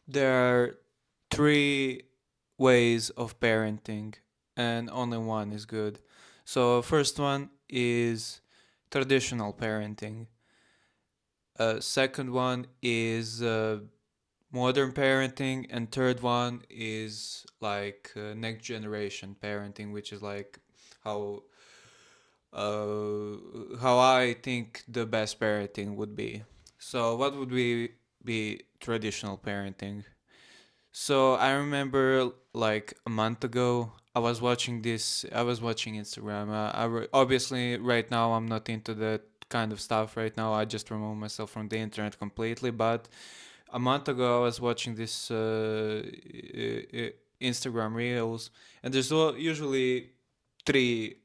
There are three ways of parenting, and only one is good. So, first one is traditional parenting. Second one is modern parenting, and third one is like next generation parenting, which is like how how I think the best parenting would be. So, what would be traditional parenting? So I remember like a month ago, I was watching this. I was watching Instagram. Obviously right now I'm not into that kind of stuff. Right now I just remove myself from the internet completely. But a month ago I was watching this Instagram reels, and there's usually three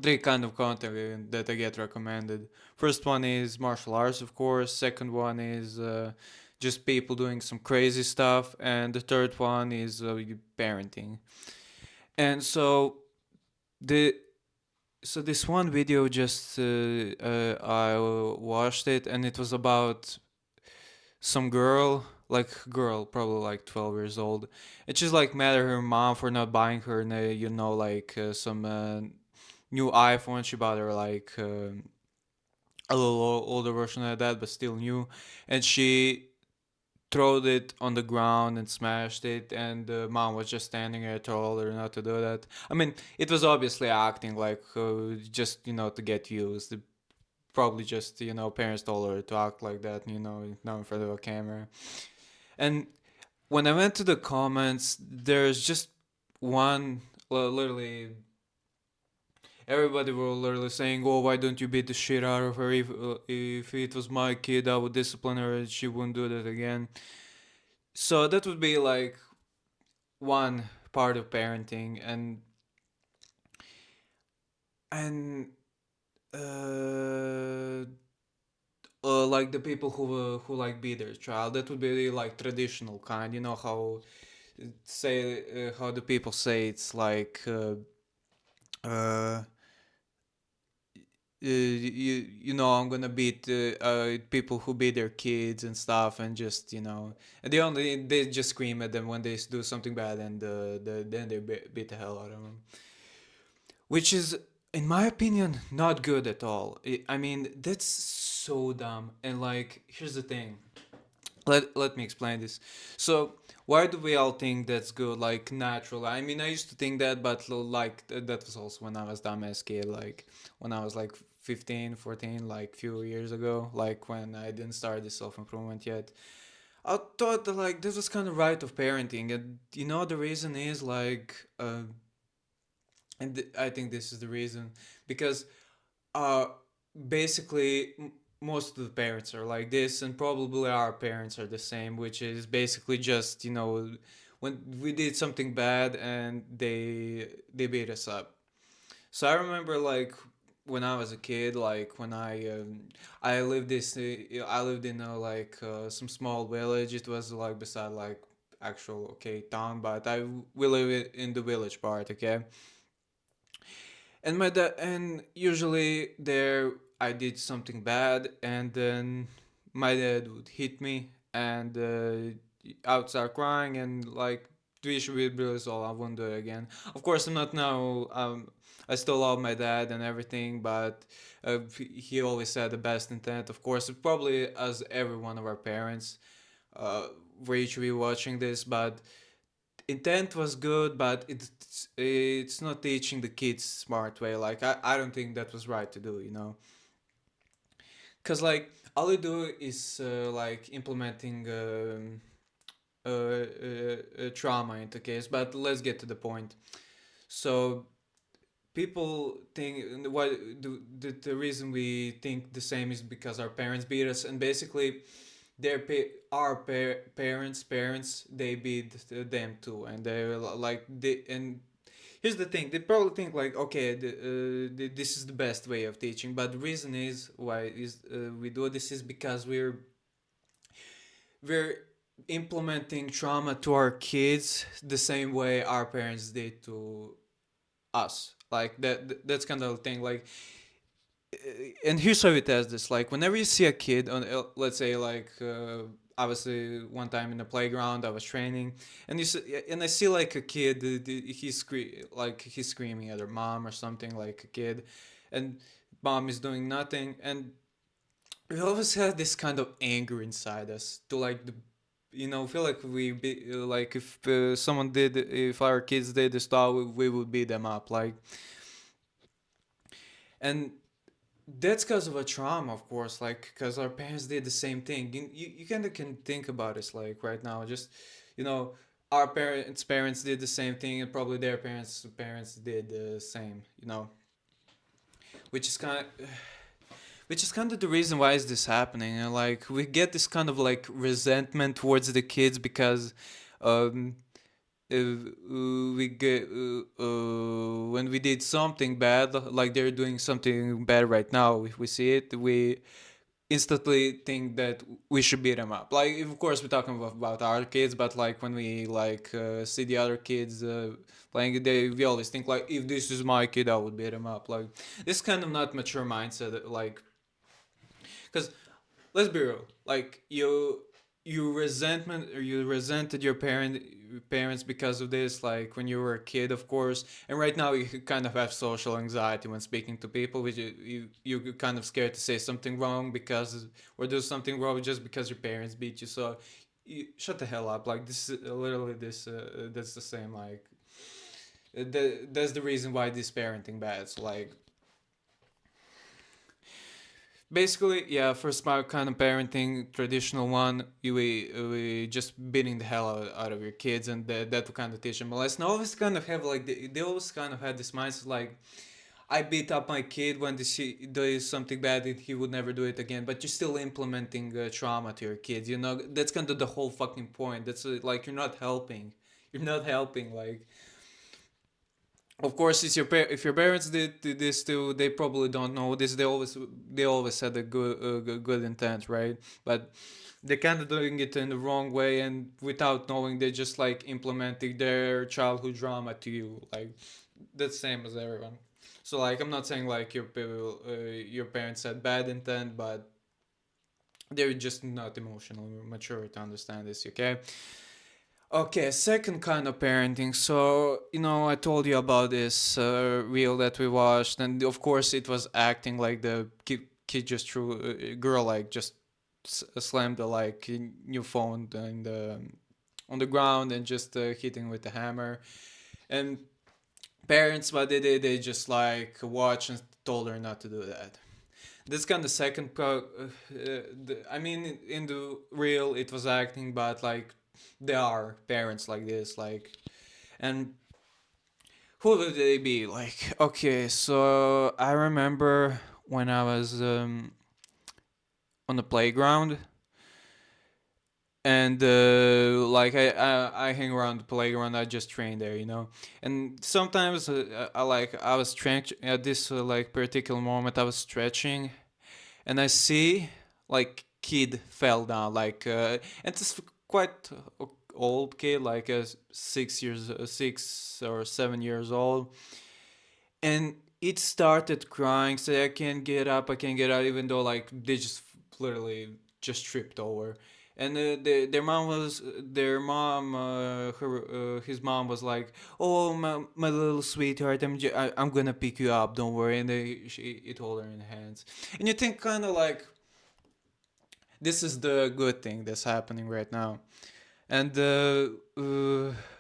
three kind of content that I get recommended. First one is martial arts, of course. Second one is just people doing some crazy stuff, and the third one is parenting. And the this one video just I watched it, and it was about some girl, probably like 12 years old, and she's like mad at her mom for not buying her, like some new iPhone. She bought her like a little older version of that, but still new, and she throwed it on the ground and smashed it, and the mom was just standing there, told her not to do that. I mean, it was obviously acting, like just to get used. Probably just parents told her to act like that, not in front of a camera. And when I went to the comments, there's just one, literally everybody were literally saying, "Oh, why don't you beat the shit out of her? If it was my kid, I would discipline her, and she wouldn't do that again." So that would be like one part of parenting, and uh, like the people who like beat their child. That would be like traditional kind. You know how the people say it's like. Uh, I'm gonna beat people who beat their kids and stuff, and just and they just scream at them when they do something bad, and then they beat the hell out of them, which is, in my opinion, not good at all. I mean, that's so dumb. And like, here's the thing. Let me explain this. So why do we all think that's good, like natural? I mean, I used to think that, but like that was also when I was dumb as kid, like when I was like 15, 14, like few years ago, like when I didn't start the self-improvement yet. I thought that like this was kind of right of parenting, and the reason is like I think this is the reason, because uh basically most of the parents are like this, and probably our parents are the same, which is basically just when we did something bad and they beat us up. So I remember like when I was a kid, like when I lived in some small village. It was like beside like actual okay town, but I we live in the village part, okay. And my dad, and usually there I did something bad, and then my dad would hit me, and I would start crying, and like the issue would be resolved. I won't do it again. Of course, I'm not now. I still love my dad and everything, but he always said the best intent. Of course, probably as every one of our parents, uh, were each be watching this, but intent was good, but it's not teaching the kids smart way. Like I don't think that was right to do. Because like all you do is like implementing trauma into case. But let's get to the point. So people think why the reason we think the same is because our parents beat us, and basically our parents they beat them too, and they're like they and here's the thing, they probably think like, okay, this is the best way of teaching, but the reason is why is we do this is because we're implementing trauma to our kids the same way our parents did to us. Like that's kind of the thing. Like, and here's how we test this. Like, whenever you see a kid on, let's say, like I was one time in the playground. I was training, and and I see like a kid. He's screaming at her mom or something like a kid, and mom is doing nothing. And we always had this kind of anger inside us to like feel like like if someone did if our kids did this stuff, we would beat them up like. And that's because of a trauma, of course, like because our parents did the same thing. You kind of can think about it like right now, just you know our parents did the same thing, and probably their parents did the same, which is kind of which is kind of the reason why is this happening. And like we get this kind of like resentment towards the kids because um we get when we did something bad, like they're doing something bad right now, if we see it, we instantly think that we should beat them up. Like, of course, we're talking about our kids, but like when we like see the other kids playing, we always think like, if this is my kid, I would beat him up. Like, this kind of not mature mindset. Like, because let's be real, like you resented your parents because of this, like when you were a kid, of course, and right now you kind of have social anxiety when speaking to people, which you're kind of scared to say something wrong because or do something wrong just because your parents beat you. So you shut the hell up. Like this is literally this that's the same, like that's the reason why this parenting bad. So like basically, yeah, first my kind of parenting, traditional one, we just beating the hell out of your kids, and that will kind of teach them a lesson. I always kind of have like they always kind of had this mindset like I beat up my kid when he does something bad and he would never do it again. But you're still implementing trauma to your kids. That's kind of the whole fucking point. That's like you're not helping. You're not helping. Like of course it's if your parents did this too, they probably don't know this. They always had a good intent, right? But they're kind of doing it in the wrong way, and without knowing, they're just like implementing their childhood drama to you, like the same as everyone. So like I'm not saying like your parents had bad intent, but they're just not emotionally mature to understand this, okay? Okay, second kind of parenting. So, I told you about this reel that we watched, and of course, it was acting like the kid just threw girl like just slammed the like new phone on the ground and just hitting with the hammer. And parents, what they did, they just like watch and told her not to do that. This kind of second I mean in the real it was acting, but like there are parents like this, like, and who would they be? Like, okay, so I remember when I was on the playground, and like I hang around the playground. I just train there, and sometimes I was stretch at this like particular moment. I was stretching, and I see like kid fell down, like and this quite old kid, like 6 or 7 years old, and it started crying, say I can't get up, even though like they just literally just tripped over. And their mom, his mom was like, "Oh, my little sweetheart, I'm gonna pick you up. Don't worry." And it hold her in hands, and you think kind of like, this is the good thing that's happening right now. And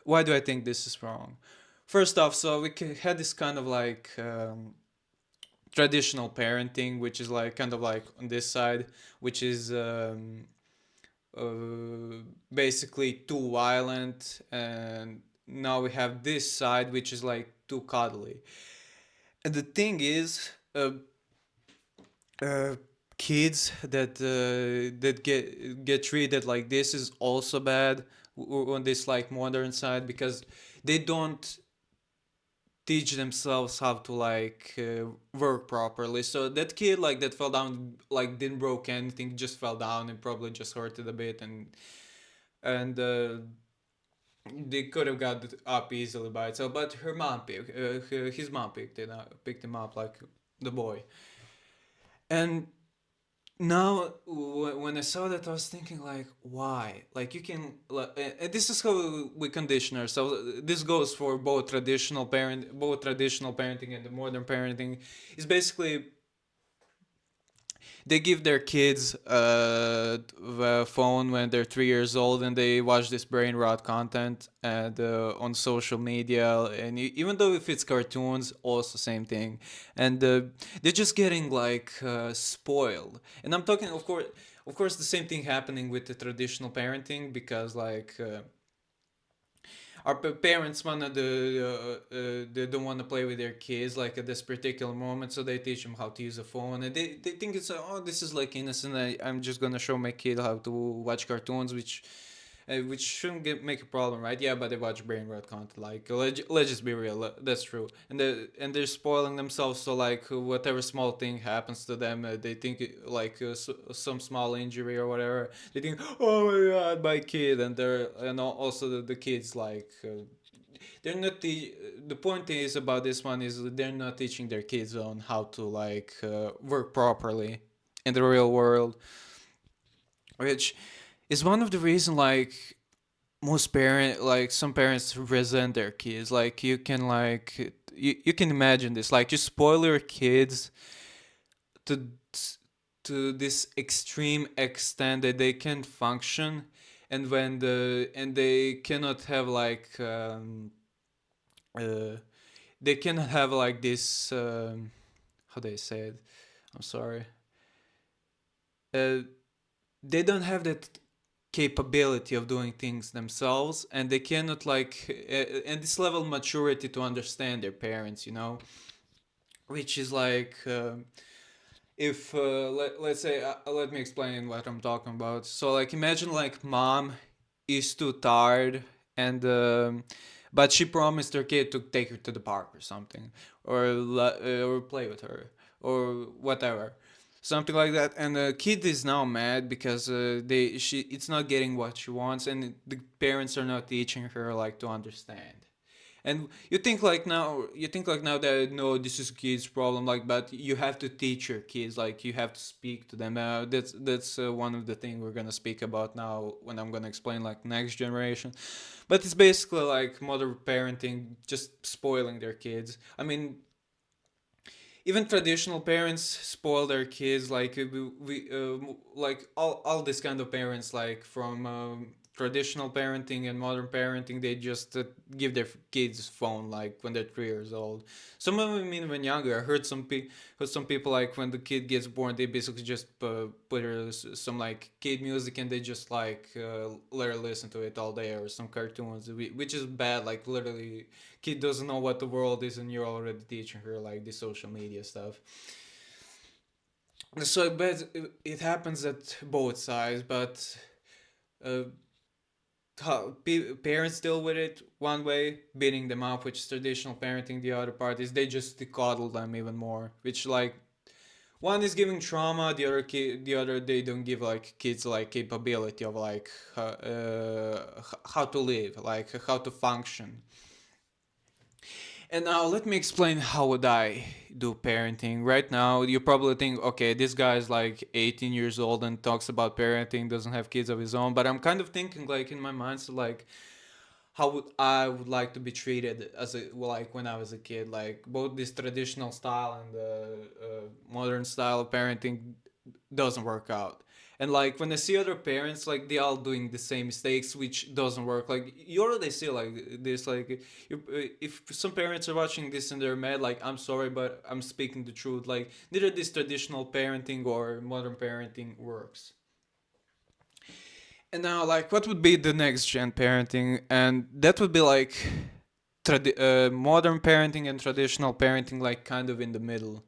why do I think this is wrong? First off, so had this kind of like traditional parenting, which is like kind of like on this side, which is basically too violent, and now we have this side, which is like too cuddly. And the thing is, uh, kids that get treated like this is also bad on this like modern side, because they don't teach themselves how to like work properly. So that kid like that fell down, like didn't broke anything, just fell down and probably just hurt it a bit, and they could have got it up easily by itself. But his mom picked him up, like the boy. And Now, when I saw that, I was thinking like, why? Like you can, and this is how we condition ourselves. This goes for both traditional parenting and the modern parenting. Is basically they give their kids the phone when they're 3 years old, and they watch this brain rot content and on social media, and even though if it's cartoons, also same thing, and they're just getting like spoiled. And I'm talking, of course, the same thing happening with the traditional parenting, because like. Our parents wanna they don't want to play with their kids like at this particular moment, so they teach them how to use a phone, and they think it's oh, this is like innocent. I'm just gonna show my kid how to watch cartoons, which shouldn't make a problem, right? Yeah, but they watch brain rot content. Like let's just be real, that's true. And they're spoiling themselves. So like whatever small thing happens to them, they think like some small injury or whatever. They think, oh my god, my kid, and also the kids like. They're not the point is about this one is they're not teaching their kids on how to like work properly in the real world, which is one of the reason like some parents resent their kids. Like you can imagine this, like you spoil your kids to this extreme extent that they can't function, and they cannot have like uh, they cannot have like this how do I say it, I'm sorry, uh, they don't have that capability of doing things themselves, and they cannot like and this level of maturity to understand their parents, which is like if let's say let me explain what I'm talking about. So like imagine like mom is too tired, and but she promised her kid to take her to the park or something, or play with her or whatever, something like that, and the kid is now mad because they she it's not getting what she wants, and the parents are not teaching her like to understand. And you think like now that no, this is kids problem, like, but you have to teach your kids, like you have to speak to them. That's one of the things we're gonna speak about now when I'm gonna explain like next generation. But it's basically like mother parenting just spoiling their kids. I mean, even traditional parents spoil their kids, like like all this kind of parents, like from traditional parenting and modern parenting, they just give their kids phone like when they're 3 years old. Some of them even when younger. I heard some people like when the kid gets born, they basically just put her some like kid music, and they just like let her listen to it all day, or some cartoons, which is bad. Like literally kid doesn't know what the world is, and you're already teaching her like the social media stuff. So but it happens at both sides, but uh, how parents deal with it one way, beating them up, which is traditional parenting. The other part is they just coddle them even more, which like one is giving trauma, the other they don't give like kids like capability of like how to live, like how to function. And now let me explain how would I do parenting. Right now, you probably think, okay, this guy's like 18 years old and talks about parenting, doesn't have kids of his own. But I'm kind of thinking like in my mind, so like how would I would like to be treated as a like when I was a kid, like both this traditional style and the modern style of parenting doesn't work out. And like when I see other parents, like they all doing the same mistakes, which doesn't work. Like you already see like this, like if some parents are watching this and they're mad, like I'm sorry, but I'm speaking the truth. Like neither this traditional parenting or modern parenting works. And now, like, what would be the next gen parenting? And that would be like modern parenting and traditional parenting, like kind of in the middle.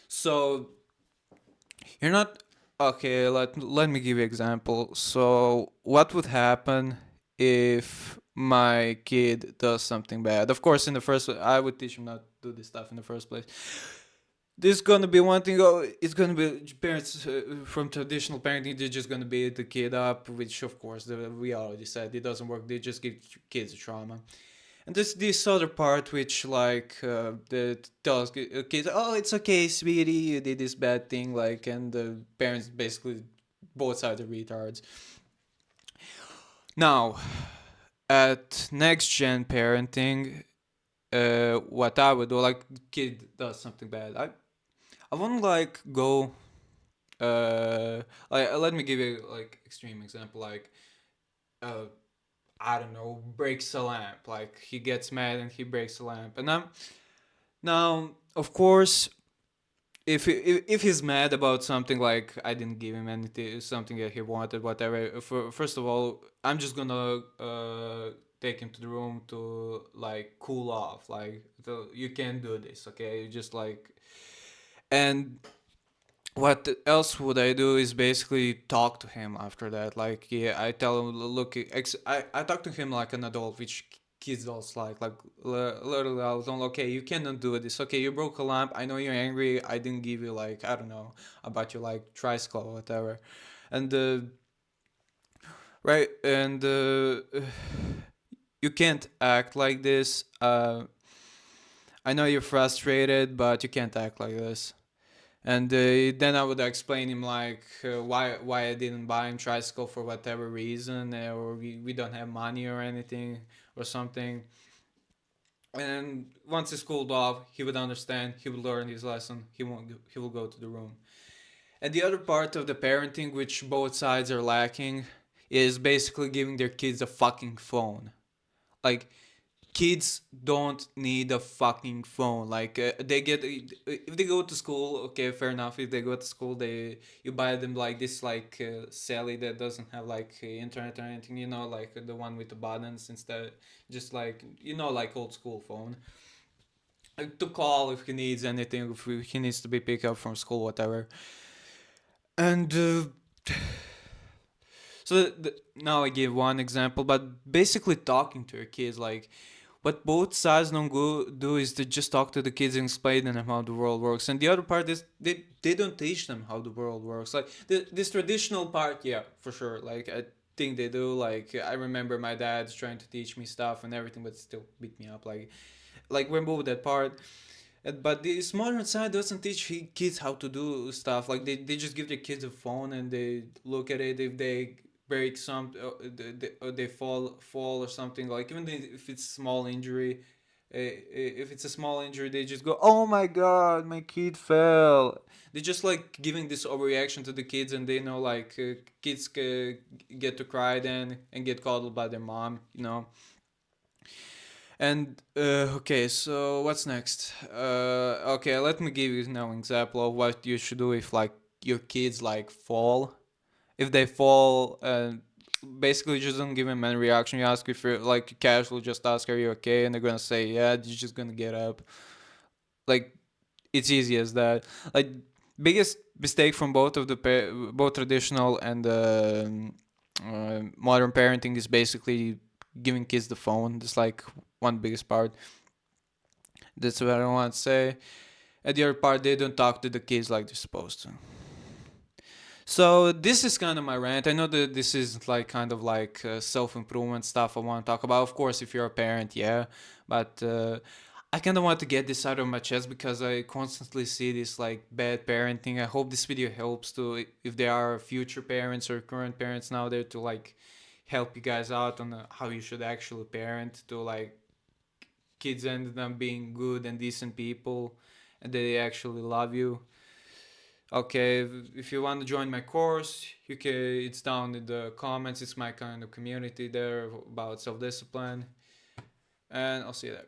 So you're not okay. Let me give you an example. So what would happen if my kid does something bad? Of course, in the first, I would teach him not to do this stuff in the first place. There's gonna be one thing. Oh, it's gonna be parents from traditional parenting. They're just gonna beat the kid up, which of course we already said it doesn't work. They just give kids trauma. And there's this other part which like that tells kids, oh, it's okay, sweetie, you did this bad thing, like, and the parents basically both sides are retards. Now, at next gen parenting, what I would do, like, kid does something bad, I wouldn't like go. Like, let me give you like extreme example, like, uh, I don't know, breaks a lamp. Like, he gets mad and he breaks a lamp, and I'm now, of course, if he's mad about something, like I didn't give him anything, something that he wanted, whatever. First of all, I'm just gonna take him to the room to like cool off. Like, you can't do this, okay? You just like, and what else would I do is basically talk to him after that. Like, yeah, I tell him, look, I talk to him like an adult, which kids don't like literally. I was on, okay, you cannot do this. Okay, you broke a lamp. I know you're angry. I didn't give you, like, I don't know, about your like tricycle or whatever, and right, and you can't act like this. I know you're frustrated, but you can't act like this. And then I would explain him like why I didn't buy him tricycle for whatever reason, or we don't have money or anything or something. And once it's cooled off, he would understand. He would learn his lesson. He will go to the room. And the other part of the parenting, which both sides are lacking, is basically giving their kids a fucking phone. Like, kids don't need a fucking phone. Like, they get, if they go to school, okay, fair enough. If they go to school, they you buy them like this, like, Sally that doesn't have like internet or anything, like the one with the buttons instead, just like, like old school phone, like, to call if he needs anything, if he needs to be picked up from school, whatever. And so now I give one example, but basically talking to your kids, like, what both sides don't do is to just talk to the kids and explain them how the world works. And the other part is they don't teach them how the world works. Like, this traditional part, yeah, for sure. Like, I think they do. Like, I remember my dad's trying to teach me stuff and everything, but still beat me up. Like remove that part. But this modern side doesn't teach kids how to do stuff. Like, they just give their kids a phone and they look at it. If they break some, they fall or something. Like, even if it's small injury, if it's a small injury, they just go, "Oh my god, my kid fell." They just like giving this overreaction to the kids, and they know like kids get to cry then and get coddled by their mom. And okay, so what's next? Okay, let me give you now an example of what you should do if like your kids like fall. If they fall, basically just don't give them any reaction. You ask if you're like casual, just ask, "Are you okay?" And they're gonna say, "Yeah." You're just gonna get up. Like, it's easy as that. Like, biggest mistake from both of the both traditional and modern parenting is basically giving kids the phone. That's like one biggest part. That's what I want to say. And the other part, they don't talk to the kids like they're supposed to. So this is kind of my rant. I know that this is like kind of like self improvement stuff I want to talk about. Of course, if you're a parent, yeah, but I kind of want to get this out of my chest because I constantly see this like bad parenting. I hope this video helps to, if there are future parents or current parents now there, to like help you guys out on how you should actually parent, to like kids ended up being good and decent people and they actually love you. Okay, if you want to join my course, you can. It's down in the comments. It's my kind of community there about self-discipline, and I'll see you there.